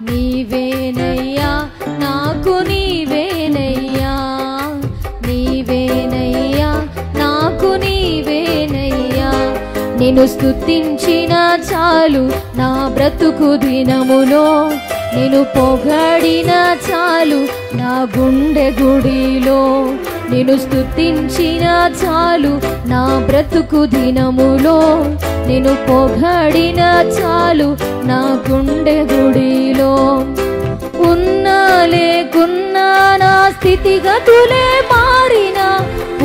నీవేనయ్యా నాకు నీవేనయ్యా, నీవేనయ్యా నాకు నీవేనయ్యా. నిన్ను స్తుతించిన చాలు నా బ్రతుకు దినములో, నిన్ను పొగడిన చాలు నా గుండె గుడిలో. నిన్ను స్తుతించిన చాలు నా బ్రతుకు దినములో, నిన్ను పొగడిన చాలు నా గుండె గుడిలో. ఉన్నా లేకున్నా నా స్థితిగతులే మారినా,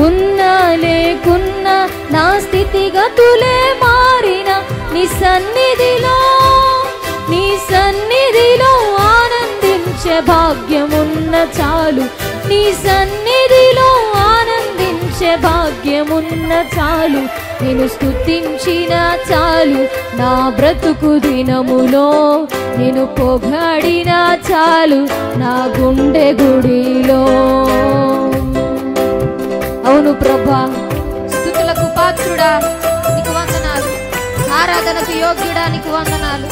ఉన్నా లేకున్నా నా స్థితిగతులే మారినా, నీ సన్నిధిలో నీ సన్నిధిలో ఆనందించే భాగ్యమున్న చాలు, నీ సన్నిధిలో ఆనందించే భాగ్యమున్న చాలు. నేను స్తుతించిన చాలు నా బ్రతుకు దినములో, నేను పొగడిన చాలు నా గుండె గుడిలో. అవును ప్రభా, స్తుతులకు పాత్రుడా నీకు వందనాలు, ఆరాధనకు యోగ్యుడా నీకు వందనాలు.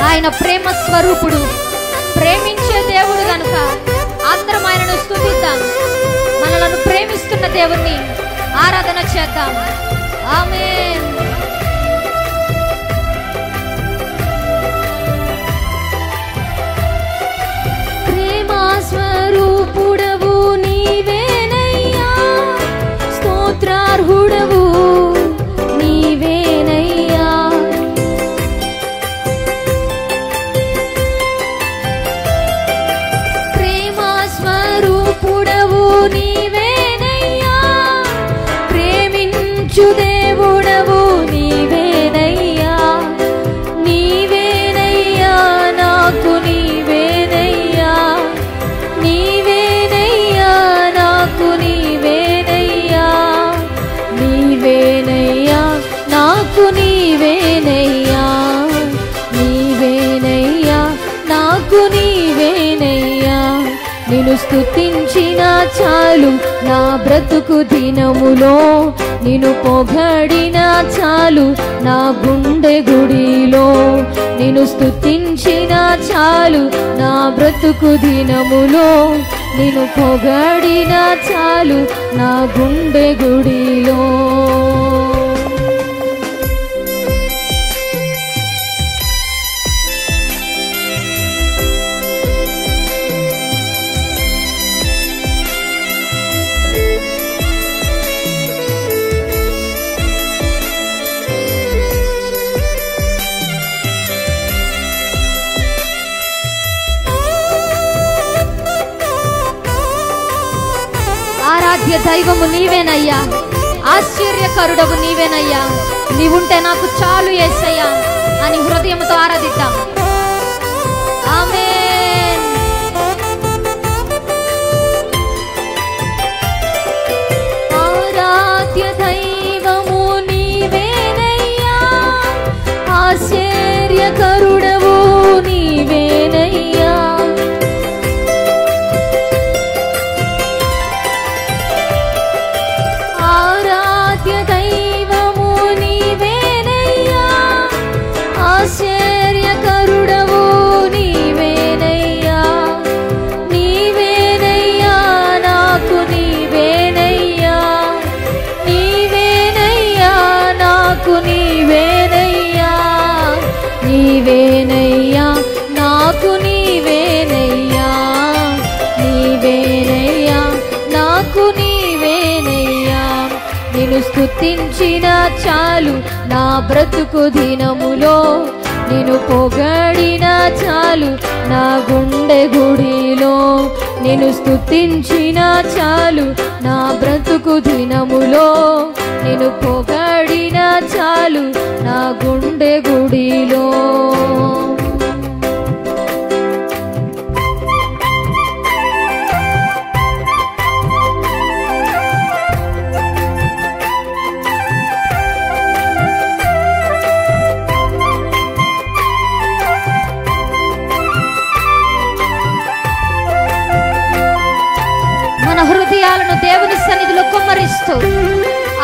ఆయన ప్రేమ స్వరూపుడు, ప్రేమించే దేవుడు గనుక అందరం ఆయనను స్తుతిద్దాం. మనలను ప్రేమిస్తున్న దేవుణ్ణి ఆరాధన చేద్దాం. ఆమేన్. ప్రేమ స్వరూపుడవు నీవేనయ్యా, స్తోత్రార్హుడవు నీవేనయ్యా. స్వరూపుడవు నీవేనయ్యా, ప్రేమించు దేవుడవు నీవేనయ్యా. నీవేనయ్యా నాకు నీవేనయ్యా, నీవేనయ్యా నాకు నీవేనయ్యా, నీవేనయ్యా నాకు నీవేనయ్యా, నీవేనయ్యా నాకు నీవేనయ్యా. నిన్ను స్తుతించిన చాలు నా బ్రతుకు దినములో, నిన్ను పొగడిన చాలు నా గుండె గుడిలో. నిన్ను స్తుతించిన చాలు నా బ్రతుకు దినములో, నిన్ను పొగడిన చాలు నా గుండె గుడిలో. ఆరాధ్య దైవము నీవేనయ్యా, ఆశ్చర్యకరుడవు నీవేనయ్యా. నీవుంటే నాకు చాలు యేసయ్యా అని హృదయంతో ఆరాధిద్దాం. ఆమేన్. ఆరాధ్య దైవము నీవేనయ్యా, ఆశ్చర్యకరుడవు నీవేనయ్యా. దైవము నీవేనయ్యా, ఆశ్చర్యకరుడవు నీవేనయ్యా. నీవేనయ్యా నాకు నీవేనయ్యా, నీవేనయ్యా నాకు నీవేనయ్యా, నీవేనయ్యా నాకు నీవేనయ్యా, నీవేనయ్యా నాకు నీవేనయ్యా. నిన్ను స్తుతించిన చాలు నా బ్రతుకు దినములో, నిన్ను పొగడిన చాలు నా గుండె గుడిలో. నిన్ను స్తుతించిన చాలు నా బ్రతుకు దినములో, నిన్ను పొగడిన చాలు నా గుండె గుడిలో. చెల్లిస్తూ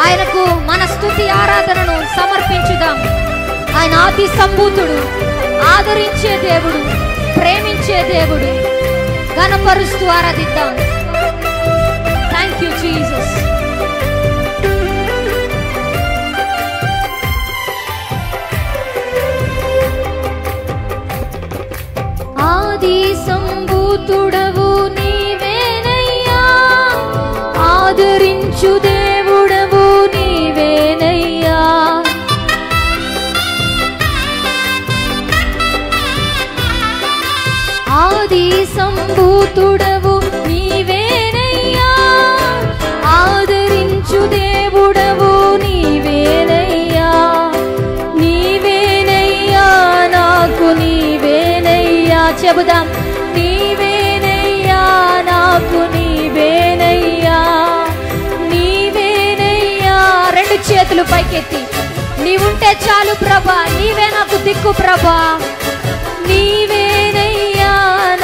ఆయనకు మన స్తుతి ఆరాధనను సమర్పించుదాం. ఆయన ఆది సంభూతుడు, ఆదరించే దేవుడు, ప్రేమించే దేవుడు. ఘనపరుస్తూ ఆరాధిద్దాం. Thank you Jesus. ఆది సంభూతుడవు నీవేనయ్యా, ఆదరించు దేవుడవు నీవేనయ్యా. ఆది సంభూతుడవు నీవేనయ్యా, ఆదరించు దేవుడవు నీవేనయ్యా. నీవేనయ్యా నాకు నీవేనయ్యా. చెబుదాం. నీవేనయ్యా నాకు నీవేనయ్యా, నీవేనయ్యా. రెండు చేతులు పైకెత్తి నీవుంటే చాలు ప్రభా, నీవే నాకు దిక్కు ప్రభా. నీవేనయ్యా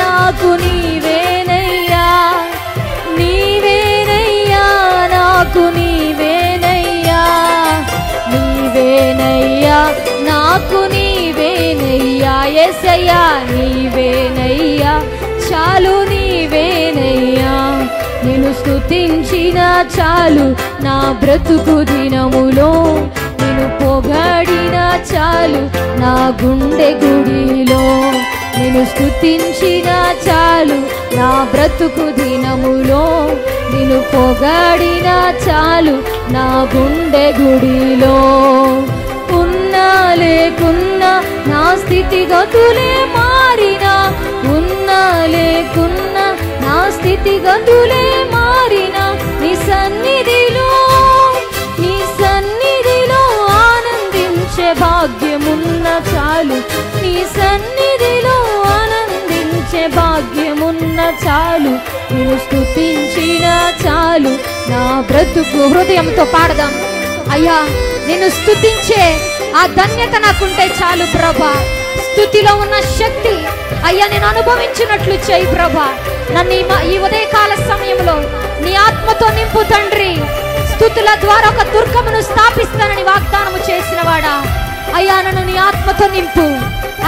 నాకు నీవేనయ్యా, నీవేనయ్యా నాకు నీవేనయ్యా, నీవేనయ్యా నాకు నీవేనయ్యా. యేసయ్యా నీవేనయ్యా, చాలు నీవేనయ్యా. నిన్ను స్తుతించిన చాలు నా బ్రతుకు దినములో, నిన్ను పొగడిన చాలు నా గుండె గుడిలో. నిన్ను స్తుతించిన చాలు నా బ్రతుకు దినములో, నిన్ను పొగడిన చాలు నా గుండె గుడిలో. ఉన్నా లేకున్నా నా స్థితిగతులే మారినా, ఉన్నా లేకున్నా నా స్థితిగతులే మారినా, నీ సన్నిధిలో నీ సన్నిధిలో ఆనందించే భాగ్యమున్న చాలు, నీ సన్నిధిలో ఆనందించే భాగ్యమున్న చాలు. నేను స్తుతించిన చాలు నా బ్రతుకు. హృదయంతో పాడదాం. అయ్యా నిన్ను స్తుతించే ఆ ధన్యత నాకుంటే చాలు ప్రభా. స్తుతిలో ఉన్న శక్తి అయ్యా నేను అనుభవించినట్లు చేయి ప్రభా. నన్ను ఈ ఉదయకాల సమయంలో నీ ఆత్మతో నింపు తండ్రి. స్తుతుల ద్వారా ఒక దుర్గమును స్థాపిస్తానని వాగ్దానము చేసిన వాడా, అయ్యా నన్ను నీ ఆత్మతో నింపు.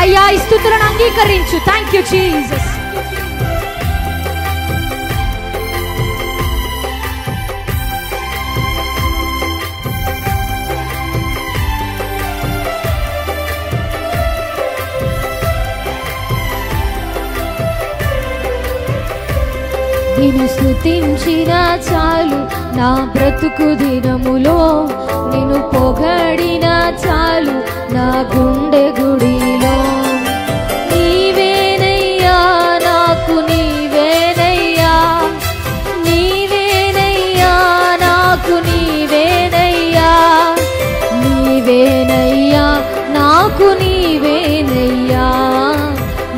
అయ్యా ఈ స్తుతులను అంగీకరించు. Thank you Jesus. నిన్ను స్తుతించిన చాలు నా బ్రతుకు దినములో, నిన్ను పొగడిన చాలు నా గుండె గుడిలో. నీవేనయ్యా నాకు నీవేనయ్యా, నీవేనయ్యా నాకు నీవేనయ్యా, నీవేనయ్యా నాకు నీవేనయ్యా,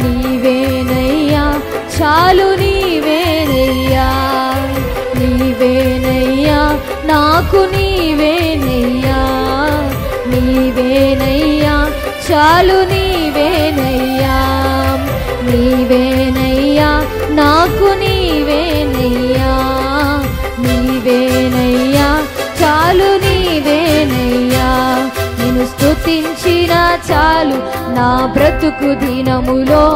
నీవేనయ్యా చాలు నీవేనయ్యా, నీవేనయ్యా నాకు నీవేనయ్యా, నీవేనయ్యా చాలు నీవేనయ్యా, నీవేనయ్యా నాకు నీవేనయ్యా, నీవేనయ్యా చాలు నీవేనయ్యా. నిన్ను స్తుతించిన చాలు నా బ్రతుకు దినములో,